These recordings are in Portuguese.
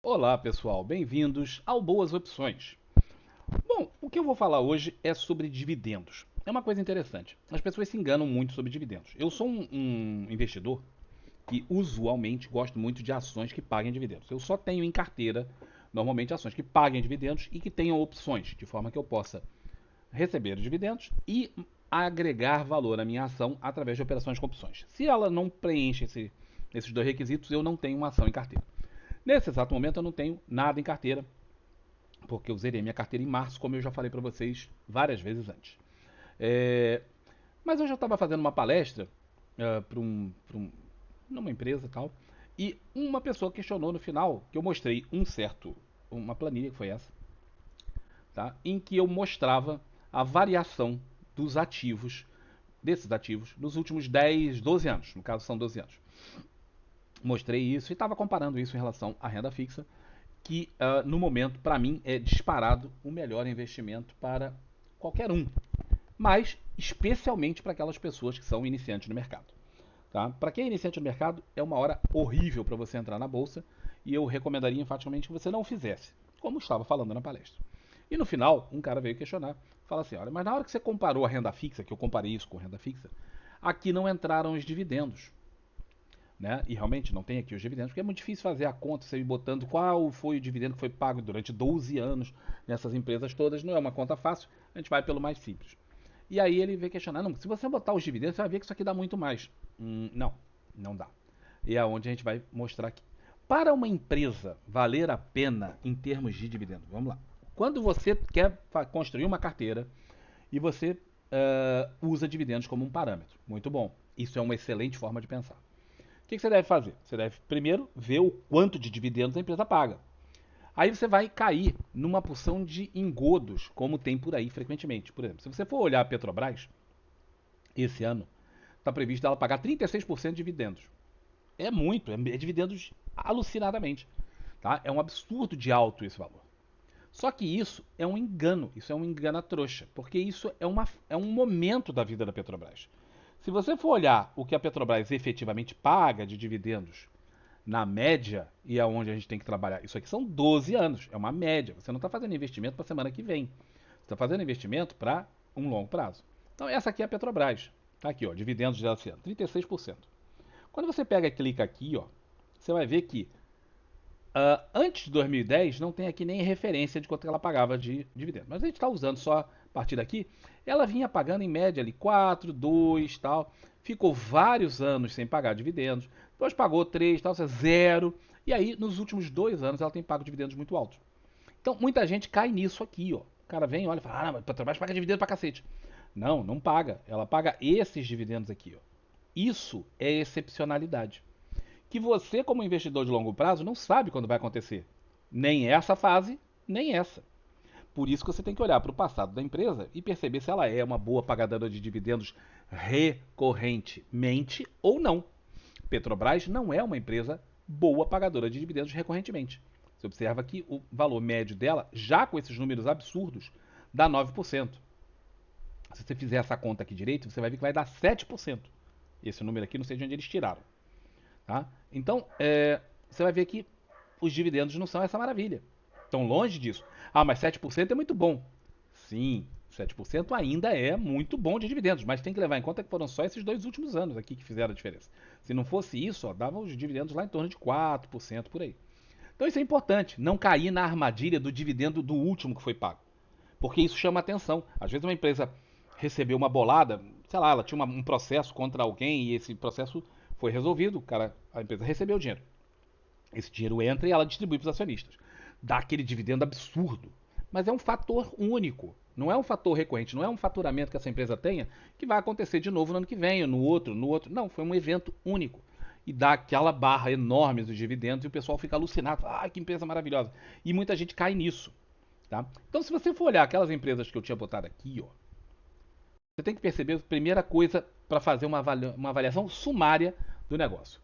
Olá pessoal, bem-vindos ao Boas Opções. Bom, o que eu vou falar hoje é sobre dividendos. É uma coisa interessante. As pessoas se enganam muito sobre dividendos. Eu sou um investidor que usualmente gosto muito de ações que paguem dividendos. Eu só tenho em carteira, normalmente, ações que paguem dividendos e que tenham opções, de forma que eu possa receber os dividendos e agregar valor à minha ação através de operações com opções. Se ela não preenche esses dois requisitos, eu não tenho uma ação em carteira. Nesse exato momento, eu não tenho nada em carteira, porque eu zerei minha carteira em março, como eu já falei para vocês várias vezes antes. É, mas eu já estava fazendo uma palestra numa empresa e tal, e uma pessoa questionou no final que eu mostrei uma planilha que foi essa, tá? Em que eu mostrava a variação dos ativos, desses ativos, nos últimos 10, 12 anos. No caso, são 12 anos. Mostrei isso e estava comparando isso em relação à renda fixa, que no momento, para mim, é disparado o melhor investimento para qualquer um, mas especialmente para aquelas pessoas que são iniciantes no mercado. Tá? Para quem é iniciante no mercado, é uma hora horrível para você entrar na bolsa e eu recomendaria enfaticamente que você não fizesse, como estava falando na palestra. E no final, um cara veio questionar, fala assim: olha, mas na hora que você comparou a renda fixa, que eu comparei isso com renda fixa, aqui não entraram os dividendos. Né? E realmente não tem aqui os dividendos, porque é muito difícil fazer a conta, você ir botando qual foi o dividendo que foi pago durante 12 anos nessas empresas todas, não é uma conta fácil, a gente vai pelo mais simples. E aí ele veio questionar, não, se você botar os dividendos, você vai ver que isso aqui dá muito mais. Não, não dá. E é onde a gente vai mostrar aqui. Para uma empresa valer a pena em termos de dividendos, vamos lá. Quando você quer construir uma carteira e você usa dividendos como um parâmetro, muito bom. Isso é uma excelente forma de pensar. O que você deve fazer? Você deve primeiro ver o quanto de dividendos a empresa paga. Aí você vai cair numa porção de engodos, como tem por aí frequentemente. Por exemplo, se você for olhar a Petrobras, esse ano, está previsto ela pagar 36% de dividendos. É muito, é dividendos alucinadamente. Tá? É um absurdo de alto esse valor. Só que isso é um engano, isso é um engana-trouxa, porque isso é um momento da vida da Petrobras. Se você for olhar o que a Petrobras efetivamente paga de dividendos na média, e é onde a gente tem que trabalhar, isso aqui são 12 anos, é uma média. Você não está fazendo investimento para a semana que vem. Você está fazendo investimento para um longo prazo. Então, essa aqui é a Petrobras. Está aqui, ó, dividendos desse ano, 36%. Quando você pega e clica aqui, ó, você vai ver que antes de 2010 não tem aqui nem referência de quanto ela pagava de dividendos. Mas a gente está usando só a partir daqui. Ela vinha pagando em média ali 4, 2, tal. Ficou vários anos sem pagar dividendos. Depois pagou 3, tal, 0. E aí, nos últimos 2 anos, ela tem pago dividendos muito altos. Então, muita gente cai nisso aqui, ó. O cara vem, olha e fala: ah, mas a Petrobras paga dividendo pra cacete. Não, não paga. Ela paga esses dividendos aqui, ó. Isso é excepcionalidade que você, como investidor de longo prazo, não sabe quando vai acontecer. Nem essa fase, nem essa. Por isso que você tem que olhar para o passado da empresa e perceber se ela é uma boa pagadora de dividendos recorrentemente ou não. Petrobras não é uma empresa boa pagadora de dividendos recorrentemente. Você observa que o valor médio dela, já com esses números absurdos, dá 9%. Se você fizer essa conta aqui direito, você vai ver que vai dar 7%. Esse número aqui, não sei de onde eles tiraram. Tá? Então, você vai ver que os dividendos não são essa maravilha. Estão longe disso. Ah, mas 7% é muito bom. Sim, 7% ainda é muito bom de dividendos, mas tem que levar em conta que foram só esses 2 últimos anos aqui que fizeram a diferença. Se não fosse isso, ó, dava os dividendos lá em torno de 4% por aí. Então isso é importante, não cair na armadilha do dividendo do último que foi pago. Porque isso chama atenção. Às vezes uma empresa recebeu uma bolada, sei lá, ela tinha um processo contra alguém e esse processo foi resolvido, a empresa recebeu o dinheiro. Esse dinheiro entra e ela distribui para os acionistas. Dá aquele dividendo absurdo. Mas é um fator único. Não é um fator recorrente, não é um faturamento que essa empresa tenha que vai acontecer de novo no ano que vem, ou no outro, no outro. Não, foi um evento único. E dá aquela barra enorme dos dividendos e o pessoal fica alucinado. Ah, que empresa maravilhosa. E muita gente cai nisso. Tá? Então, se você for olhar aquelas empresas que eu tinha botado aqui, ó, você tem que perceber a primeira coisa para fazer uma avaliação sumária do negócio.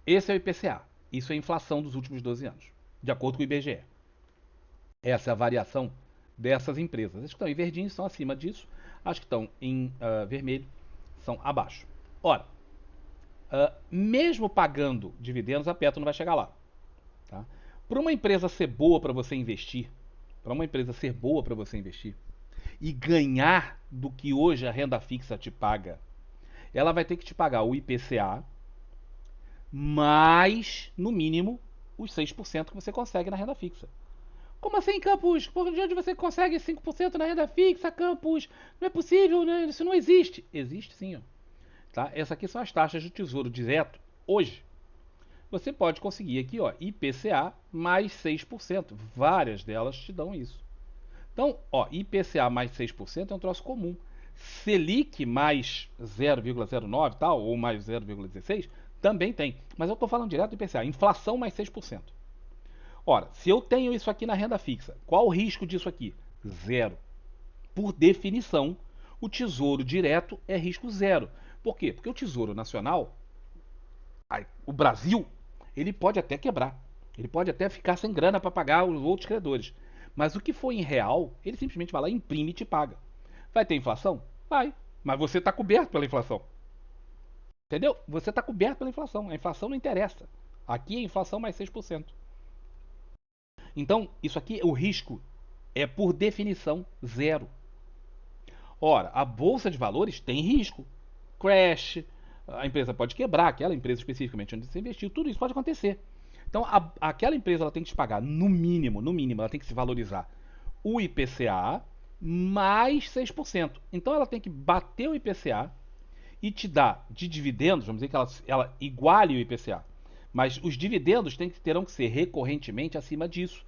Esse é o IPCA. Isso é a inflação dos últimos 12 anos, de acordo com o IBGE. Essa é a variação dessas empresas. As que estão em verdinho são acima disso, as que estão em vermelho são abaixo. Ora, mesmo pagando dividendos, a Petro não vai chegar lá. Tá? Para uma empresa ser boa para você investir, para uma empresa ser boa para você investir e ganhar do que hoje a renda fixa te paga, ela vai ter que te pagar o IPCA mais, no mínimo, os 6% que você consegue na renda fixa. Como assim, Campos? Por onde você consegue 5% na renda fixa, Campos? Não é possível, né? Isso não existe. Existe sim, ó. Tá? Essas aqui são as taxas de tesouro direto hoje. Você pode conseguir aqui, ó, IPCA mais 6%. Várias delas te dão isso. Então, ó, IPCA mais 6% é um troço comum. Selic mais 0,09 tal, ou mais 0,16, também tem. Mas eu estou falando direto do IPCA, inflação mais 6%. Ora, se eu tenho isso aqui na renda fixa, qual o risco disso aqui? Zero. Por definição, o tesouro direto é risco zero. Por quê? Porque o Tesouro Nacional, o Brasil, ele pode até quebrar. Ele pode até ficar sem grana para pagar os outros credores. Mas o que for em real, ele simplesmente vai lá, imprime e te paga. Vai ter inflação? Vai. Mas você está coberto pela inflação. Entendeu? Você está coberto pela inflação. A inflação não interessa. Aqui é inflação mais 6%. Então, isso aqui, o risco é, por definição, zero. Ora, a bolsa de valores tem risco. Crash, a empresa pode quebrar, aquela empresa especificamente onde você investiu, tudo isso pode acontecer. Então, aquela empresa ela tem que te pagar, no mínimo, ela tem que se valorizar o IPCA mais 6%. Então, ela tem que bater o IPCA e te dar de dividendos, vamos dizer que ela iguale o IPCA. Mas os dividendos terão que ser recorrentemente acima disso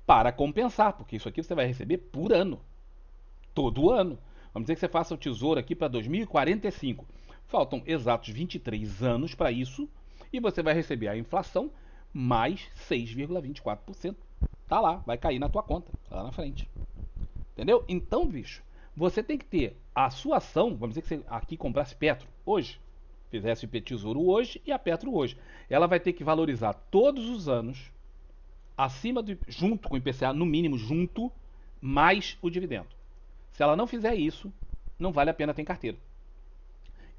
para compensar, porque isso aqui você vai receber por ano, todo ano. Vamos dizer que você faça o tesouro aqui para 2045. Faltam exatos 23 anos para isso e você vai receber a inflação mais 6,24%. Tá lá, vai cair na tua conta, lá na frente. Entendeu? Então, bicho, você tem que ter a sua ação, vamos dizer que você aqui comprasse Petro hoje, fizesse o Tesouro hoje e a Petro hoje. Ela vai ter que valorizar todos os anos, junto com o IPCA, no mínimo junto, mais o dividendo. Se ela não fizer isso, não vale a pena ter em carteira.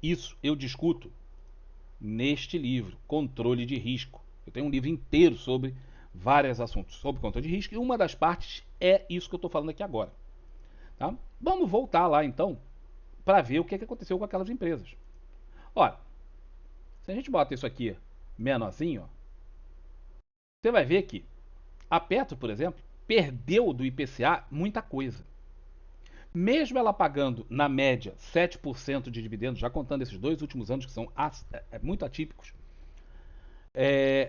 Isso eu discuto neste livro, Controle de Risco. Eu tenho um livro inteiro sobre vários assuntos sobre controle de risco e uma das partes é isso que eu estou falando aqui agora. Tá? Vamos voltar lá então para ver o que aconteceu com aquelas empresas. Olha, se a gente bota isso aqui menorzinho, ó, você vai ver que a Petro, por exemplo, perdeu do IPCA muita coisa. Mesmo ela pagando, na média, 7% de dividendos, já contando esses 2 últimos anos que são muito atípicos,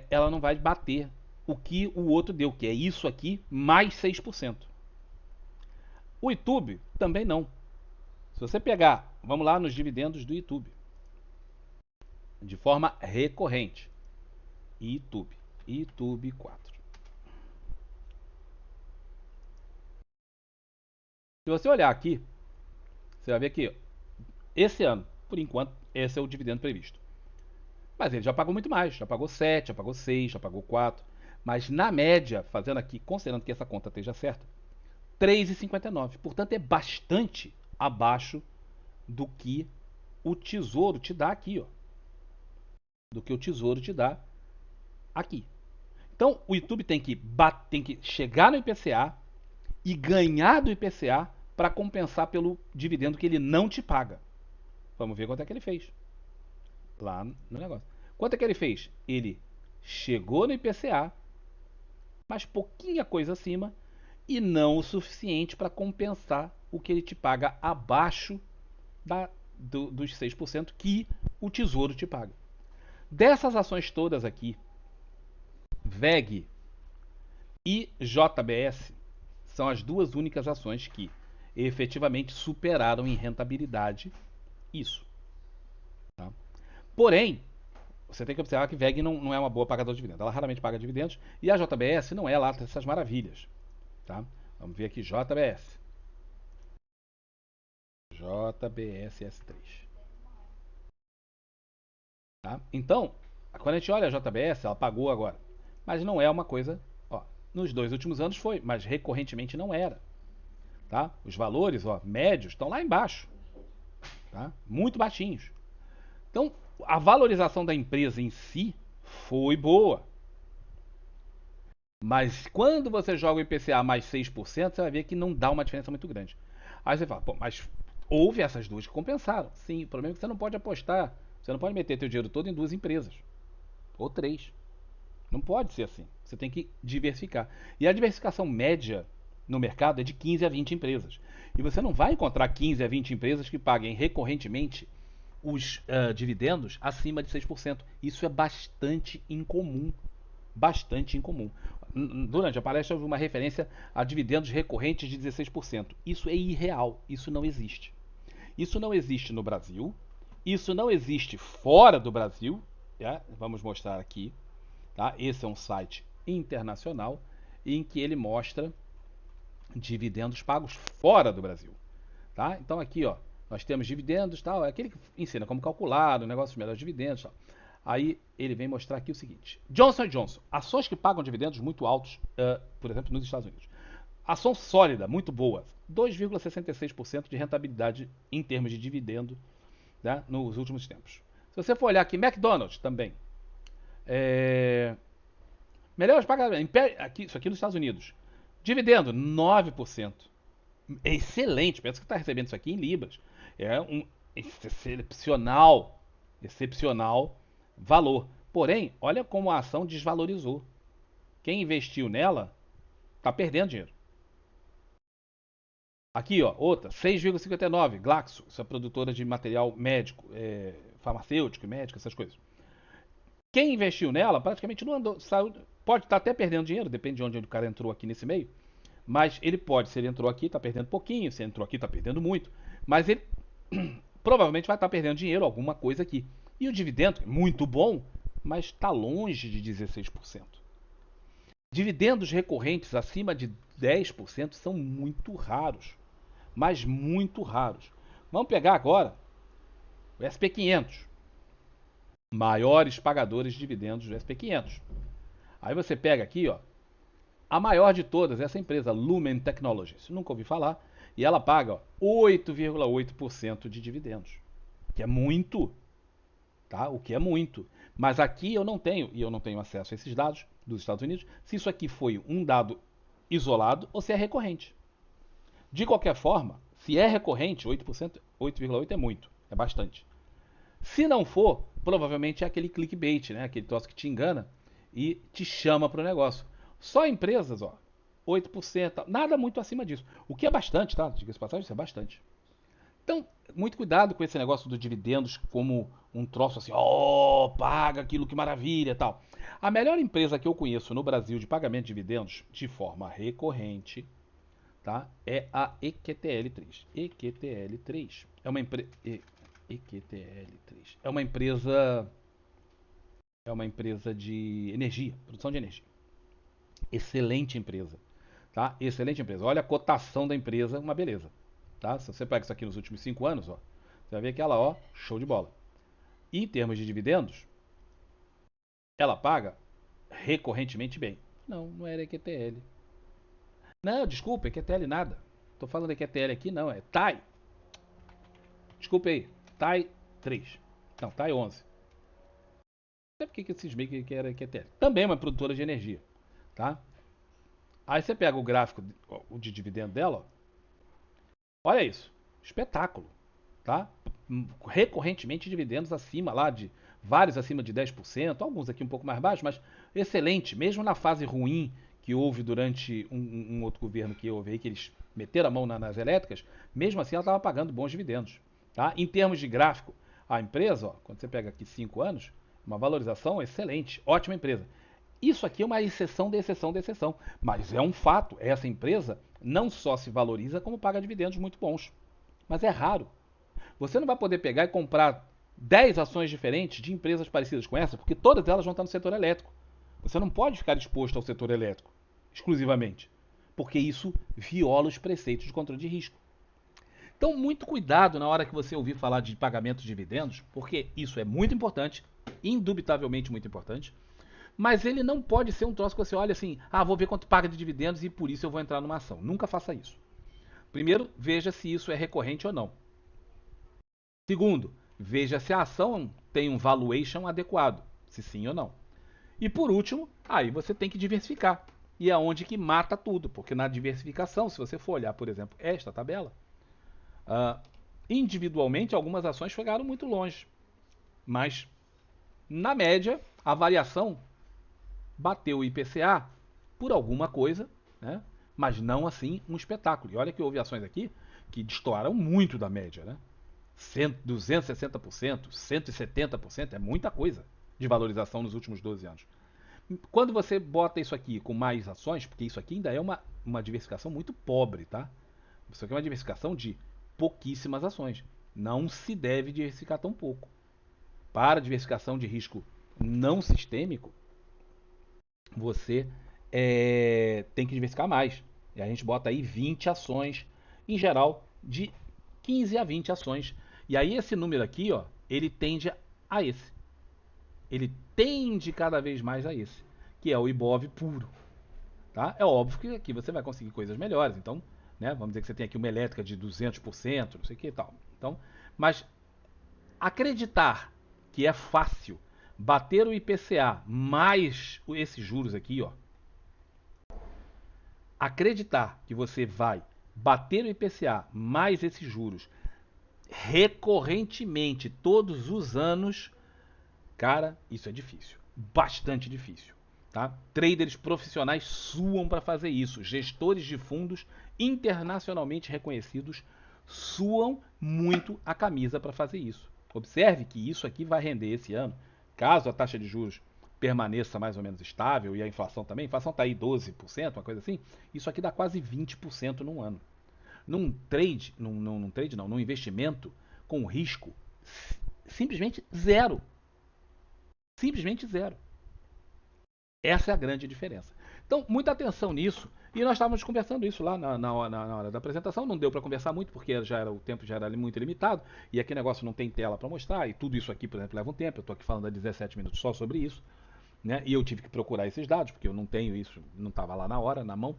ela não vai bater o que o outro deu, que é isso aqui, mais 6%. O YouTube também não. Se você pegar, vamos lá nos dividendos do YouTube, de forma recorrente. YouTube 4. Se você olhar aqui, você vai ver que esse ano, por enquanto, esse é o dividendo previsto. Mas ele já pagou muito mais, já pagou 7, já pagou 6, já pagou 4. Mas na média, fazendo aqui, considerando que essa conta esteja certa, 3,59. Portanto, é bastante abaixo do que o Tesouro te dá aqui, ó. Do que o Tesouro te dá aqui. Então, o YouTube tem que chegar no IPCA e ganhar do IPCA para compensar pelo dividendo que ele não te paga. Vamos ver quanto é que ele fez. Lá no negócio. Quanto é que ele fez? Ele chegou no IPCA, mas pouquinha coisa acima, e não o suficiente para compensar o que ele te paga abaixo dos 6% que o Tesouro te paga. Dessas ações todas aqui, VEG e JBS são as duas únicas ações que efetivamente superaram em rentabilidade isso. Tá? Porém, você tem que observar que VEG não é uma boa pagadora de dividendos. Ela raramente paga dividendos e a JBS não é lá essas maravilhas. Tá? Vamos ver aqui JBS. JBSS3. Tá? Então, quando a gente olha a JBS, ela pagou agora. Mas não é uma coisa. Ó, nos 2 últimos anos foi, mas recorrentemente não era. Tá? Os valores médios estão lá embaixo. Tá? Muito baixinhos. Então, a valorização da empresa em si foi boa. Mas quando você joga o IPCA mais 6%, você vai ver que não dá uma diferença muito grande. Aí você fala, pô, mas houve essas duas que compensaram. Sim, o problema é que você não pode apostar, você não pode meter teu dinheiro todo em duas empresas. Ou três. Não pode ser assim. Você tem que diversificar. E a diversificação média no mercado é de 15 a 20 empresas. E você não vai encontrar 15 a 20 empresas que paguem recorrentemente os dividendos acima de 6%. Isso é bastante incomum. Bastante incomum. Durante a palestra houve uma referência a dividendos recorrentes de 16%. Isso é irreal. Isso não existe. Isso não existe no Brasil. Isso não existe fora do Brasil. Vamos mostrar aqui. Tá? Esse é um site internacional em que ele mostra dividendos pagos fora do Brasil. Tá? Então aqui ó, nós temos dividendos, tal, é aquele que ensina como calcular, o negócio dos melhores dividendos. Tal. Aí ele vem mostrar aqui o seguinte: Johnson Johnson, ações que pagam dividendos muito altos, por exemplo, nos Estados Unidos. Ação sólida, muito boa, 2,66% de rentabilidade em termos de dividendo, né, nos últimos tempos. Se você for olhar aqui, McDonald's também. Melhores pagamentos, isso aqui nos Estados Unidos. Dividendo, 9%. É excelente, pensa que está recebendo isso aqui em libras. É um excepcional, excepcional valor. Porém, olha como a ação desvalorizou. Quem investiu nela está perdendo dinheiro. Aqui, ó, outra, 6,59, Glaxo, essa produtora de material médico, farmacêutico, médico, essas coisas. Quem investiu nela praticamente não andou, saiu, pode estar até perdendo dinheiro, depende de onde o cara entrou aqui nesse meio. Mas ele pode, se ele entrou aqui, está perdendo pouquinho, se ele entrou aqui, está perdendo muito. Mas ele provavelmente vai estar perdendo dinheiro, alguma coisa aqui. E o dividendo, muito bom, mas está longe de 16%. Dividendos recorrentes acima de 10% são muito raros, mas muito raros. Vamos pegar agora o SP500, maiores pagadores de dividendos do SP500. Aí você pega aqui, ó, a maior de todas, essa empresa, Lumen Technologies. Nunca ouvi falar. E ela paga 8,8% de dividendos. Que é muito. Tá? O que é muito. Mas aqui eu não tenho, e eu não tenho acesso a esses dados dos Estados Unidos, se isso aqui foi um dado isolado ou se é recorrente. De qualquer forma, se é recorrente, 8%, 8,8% é muito. É bastante. Se não for, provavelmente é aquele clickbait, né? Aquele troço que te engana e te chama para o negócio. Só empresas, ó, 8%, nada muito acima disso. O que é bastante, tá? Diga-se de passagem, isso é bastante. Então, muito cuidado com esse negócio dos dividendos como um troço assim, ó, paga aquilo, que maravilha, tal. A melhor empresa que eu conheço no Brasil de pagamento de dividendos de forma recorrente, tá? É a EQTL3. EQTL3 é uma empresa EQTL3 é uma empresa de energia, produção de energia. Excelente empresa, tá? Excelente empresa. Olha a cotação da empresa, uma beleza, tá? Se você pega isso aqui nos últimos 5 anos, ó, você vai ver que ela, ó, show de bola. E em termos de dividendos, ela paga recorrentemente bem. Não, não era EQTL. Não, desculpa, EQTL nada. Tô falando EQTL aqui, não, é TAI. Desculpa aí, TAI 3. Não, TAI 11. Não sei porque que eu cismei que era EQTL. Também é uma produtora de energia, tá? Aí você pega o gráfico de dividendo dela, ó, olha isso, espetáculo, tá? Recorrentemente dividendos acima lá de vários acima de 10%, alguns aqui um pouco mais baixos, mas excelente, mesmo na fase ruim que houve durante um outro governo que houve aí, que eles meteram a mão nas elétricas, mesmo assim ela estava pagando bons dividendos, tá? Em termos de gráfico, a empresa, ó, quando você pega aqui 5 anos, uma valorização excelente, ótima empresa. Isso aqui é uma exceção da exceção da exceção. Mas é um fato. Essa empresa não só se valoriza, como paga dividendos muito bons. Mas é raro. Você não vai poder pegar e comprar 10 ações diferentes de empresas parecidas com essa, porque todas elas vão estar no setor elétrico. Você não pode ficar exposto ao setor elétrico exclusivamente, porque isso viola os preceitos de controle de risco. Então, muito cuidado na hora que você ouvir falar de pagamento de dividendos, porque isso é muito importante, indubitavelmente muito importante. Mas ele não pode ser um troço que você olha assim, ah, vou ver quanto paga de dividendos e por isso eu vou entrar numa ação. Nunca faça isso. Primeiro, veja se isso é recorrente ou não. Segundo, veja se a ação tem um valuation adequado, se sim ou não. E por último, aí você tem que diversificar. e é onde que mata tudo, porque na diversificação, se você for olhar, por exemplo, esta tabela, ah, individualmente algumas ações chegaram muito longe, mas na média a variação bateu o IPCA por alguma coisa, né? Mas não assim um espetáculo. E olha que houve ações aqui que destoaram muito da média, né? 260%, 170%, é muita coisa de valorização nos últimos 12 anos. Quando você bota isso aqui com mais ações, porque isso aqui ainda é uma diversificação muito pobre, tá? Isso aqui é uma diversificação de pouquíssimas ações. Não se deve diversificar tão pouco. Para diversificação de risco não sistêmico, você tem que diversificar mais. E a gente bota aí 20 ações, em geral, de 15 a 20 ações. E aí esse número aqui, ó, ele tende a esse. Ele tende cada vez mais a esse, que é o Ibov puro. Tá? É óbvio que aqui você vai conseguir coisas melhores. Então, né, vamos dizer que você tem aqui uma elétrica de 200%, não sei o que e tal. Então, mas acreditar que é fácil bater o IPCA mais esses juros aqui, ó. Acreditar que você vai bater o IPCA mais esses juros recorrentemente todos os anos, cara, isso é difícil, bastante difícil, tá? Traders profissionais suam para fazer isso, gestores de fundos internacionalmente reconhecidos suam muito a camisa para fazer isso. Observe que isso aqui vai render esse ano, caso a taxa de juros permaneça mais ou menos estável e a inflação também, a inflação está aí 12%, uma coisa assim, isso aqui dá quase 20% num ano. Num investimento com risco simplesmente zero. Simplesmente zero. Essa é a grande diferença. Então, muita atenção nisso. E nós estávamos conversando isso lá na hora da apresentação. Não deu para conversar muito, porque o tempo já era muito limitado. E aqui o negócio não tem tela para mostrar. E tudo isso aqui, por exemplo, leva um tempo. Eu estou aqui falando há 17 minutos só sobre isso. Né? E eu tive que procurar esses dados, porque eu não tenho isso, não estava lá na hora, na mão.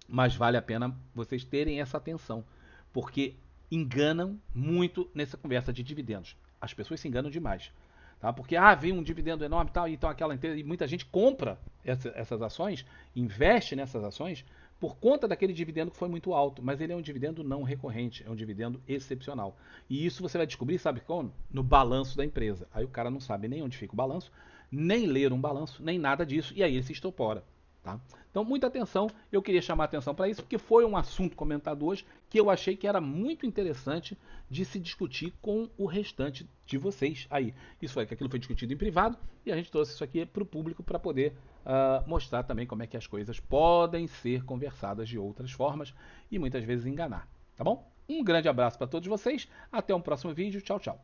Mas vale a pena vocês terem essa atenção. Porque enganam muito nessa conversa de dividendos. As pessoas se enganam demais. Tá? Porque veio um dividendo enorme tal, então aquela inteira, e muita gente compra essas ações, investe nessas ações por conta daquele dividendo que foi muito alto, mas ele é um dividendo não recorrente, é um dividendo excepcional. E isso você vai descobrir, sabe como? No balanço da empresa. Aí o cara não sabe nem onde fica o balanço, nem ler um balanço, nem nada disso, e aí ele se estopora. Tá? Então, muita atenção, eu queria chamar a atenção para isso, porque foi um assunto comentado hoje que eu achei que era muito interessante de se discutir com o restante de vocês aí. Isso é que aquilo foi discutido em privado e a gente trouxe isso aqui para o público para poder mostrar também como é que as coisas podem ser conversadas de outras formas e muitas vezes enganar. Tá bom? Um grande abraço para todos vocês, até um próximo vídeo, tchau, tchau.